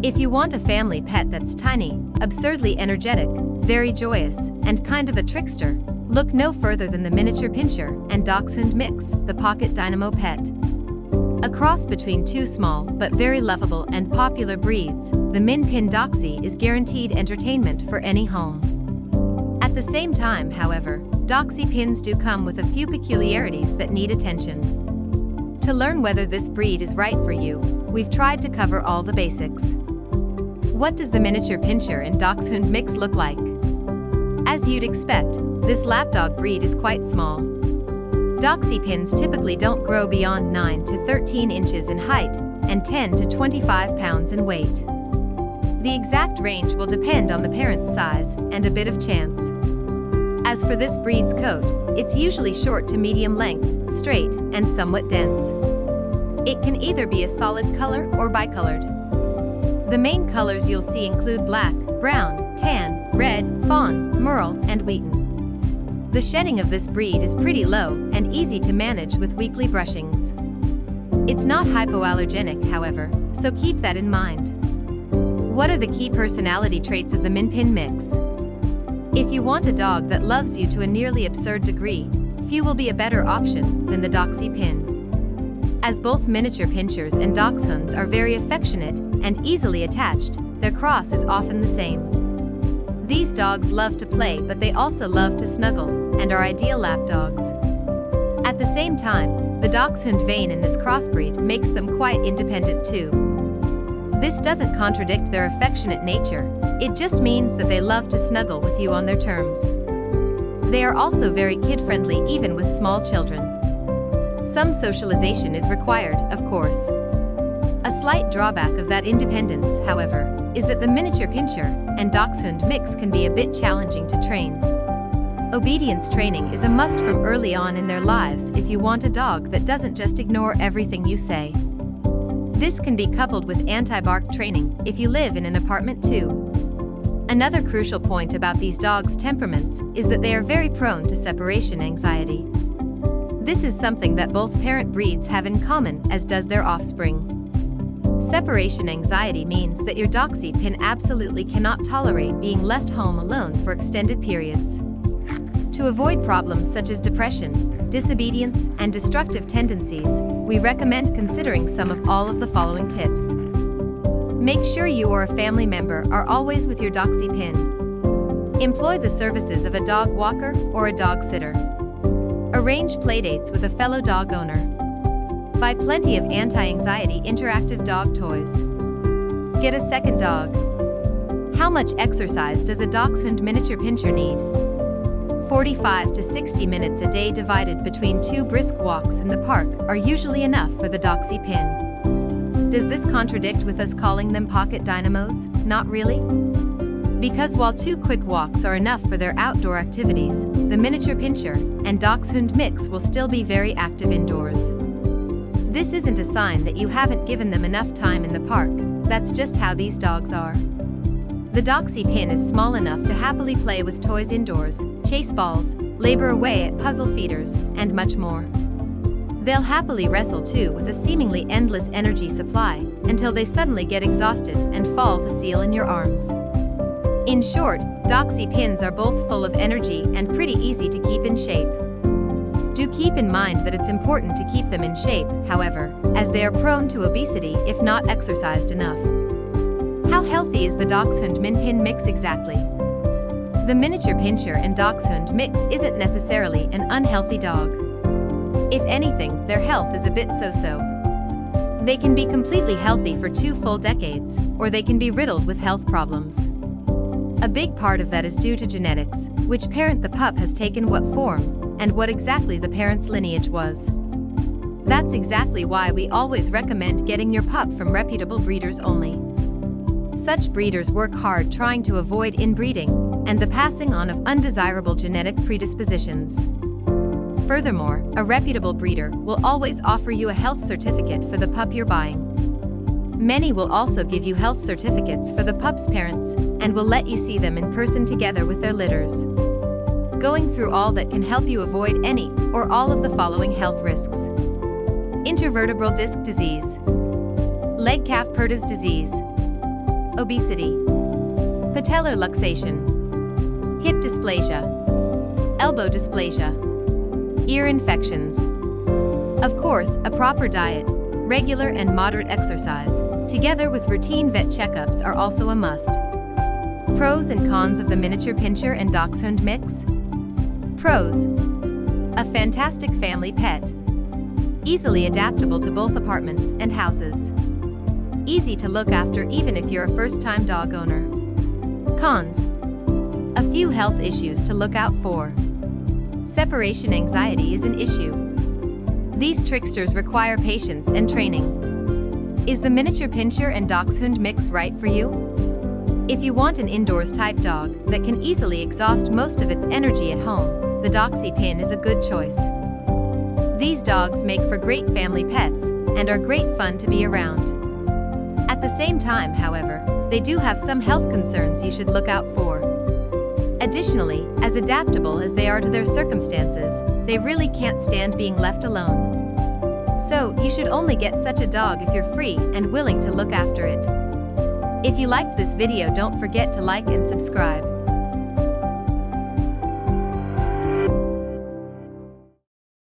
If you want a family pet that's tiny, absurdly energetic, very joyous, and kind of a trickster, look no further than the Miniature Pinscher and Dachshund mix, the pocket Dynamo pet. A cross between two small but very lovable and popular breeds, the Min Pin Doxie is guaranteed entertainment for any home. At the same time, however, Doxie pins do come with a few peculiarities that need attention. To learn whether this breed is right for you, we've tried to cover all the basics. What does the Miniature Pinscher and Dachshund mix look like? As you'd expect, this lapdog breed is quite small. Doxie pins typically don't grow beyond 9 to 13 inches in height and 10 to 25 pounds in weight. The exact range will depend on the parent's size and a bit of chance. As for this breed's coat, it's usually short to medium length, straight, and somewhat dense. It can either be a solid color or bicolored. The main colors you'll see include black, brown, tan, red, fawn, merle, and wheaten. The shedding of this breed is pretty low and easy to manage with weekly brushings. It's not hypoallergenic, however, so keep that in mind. What are the key personality traits of the Min Pin mix? If you want a dog that loves you to a nearly absurd degree, few will be a better option than the Doxie pin. As both Miniature Pinschers and Dachshunds are very affectionate and easily attached, their cross is often the same. These dogs love to play, but they also love to snuggle and are ideal lap dogs. At the same time, the Dachshund vein in this crossbreed makes them quite independent too. This doesn't contradict their affectionate nature, it just means that they love to snuggle with you on their terms. They are also very kid-friendly even with small children. Some socialization is required, of course. A slight drawback of that independence, however, is that the Miniature Pinscher and Dachshund mix can be a bit challenging to train. Obedience training is a must from early on in their lives if you want a dog that doesn't just ignore everything you say. This can be coupled with anti-bark training if you live in an apartment too. Another crucial point about these dogs' temperaments is that they are very prone to separation anxiety. This is something that both parent breeds have in common, as does their offspring. Separation anxiety means that your Doxie pin absolutely cannot tolerate being left home alone for extended periods. To avoid problems such as depression, disobedience, and destructive tendencies, we recommend considering some of all of the following tips. Make sure you or a family member are always with your Doxie pin. Employ the services of a dog walker or a dog sitter. Arrange playdates with a fellow dog owner. Buy plenty of anti-anxiety interactive dog toys. Get a second dog. How much exercise does a Dachshund Miniature Pinscher need? 45 to 60 minutes a day divided between 2 brisk walks in the park are usually enough for the Doxie pin. Does this contradict with us calling them pocket dynamos? Not really. Because while 2 quick walks are enough for their outdoor activities, the Miniature Pinscher and Dachshund mix will still be very active indoors. This isn't a sign that you haven't given them enough time in the park, that's just how these dogs are. The Doxie pin is small enough to happily play with toys indoors, chase balls, labor away at puzzle feeders, and much more. They'll happily wrestle too with a seemingly endless energy supply until they suddenly get exhausted and fall to seal in your arms. In short, Doxie pins are both full of energy and pretty easy to keep in shape. Do keep in mind that it's important to keep them in shape, however, as they are prone to obesity if not exercised enough. How healthy is the Dachshund Min Pin mix exactly? The Miniature Pinscher and Dachshund mix isn't necessarily an unhealthy dog. If anything, their health is a bit so-so. They can be completely healthy for 2 full decades, or they can be riddled with health problems. A big part of that is due to genetics, which parent the pup has taken, what form, and what exactly the parent's lineage was. That's exactly why we always recommend getting your pup from reputable breeders only. Such breeders work hard trying to avoid inbreeding and the passing on of undesirable genetic predispositions. Furthermore, a reputable breeder will always offer you a health certificate for the pup you're buying. Many will also give you health certificates for the pup's parents and will let you see them in person together with their litters. Going through all that can help you avoid any or all of the following health risks: intervertebral disc disease, leg calf Pertus disease, obesity, patellar luxation, hip dysplasia, elbow dysplasia, ear infections. Of course, a proper diet, regular and moderate exercise, together with routine vet checkups are also a must. Pros and cons of the Miniature Pinscher and Dachshund mix. Pros: a fantastic family pet. Easily adaptable to both apartments and houses. Easy to look after even if you're a first-time dog owner. Cons: a few health issues to look out for. Separation anxiety is an issue. These tricksters require patience and training. Is the Miniature Pinscher and Dachshund mix right for you? If you want an indoors type dog that can easily exhaust most of its energy at home, the Doxie Pin is a good choice. These dogs make for great family pets and are great fun to be around. At the same time, however, they do have some health concerns you should look out for. Additionally, as adaptable as they are to their circumstances, they really can't stand being left alone. So, you should only get such a dog if you're free and willing to look after it. If you liked this video, don't forget to like and subscribe.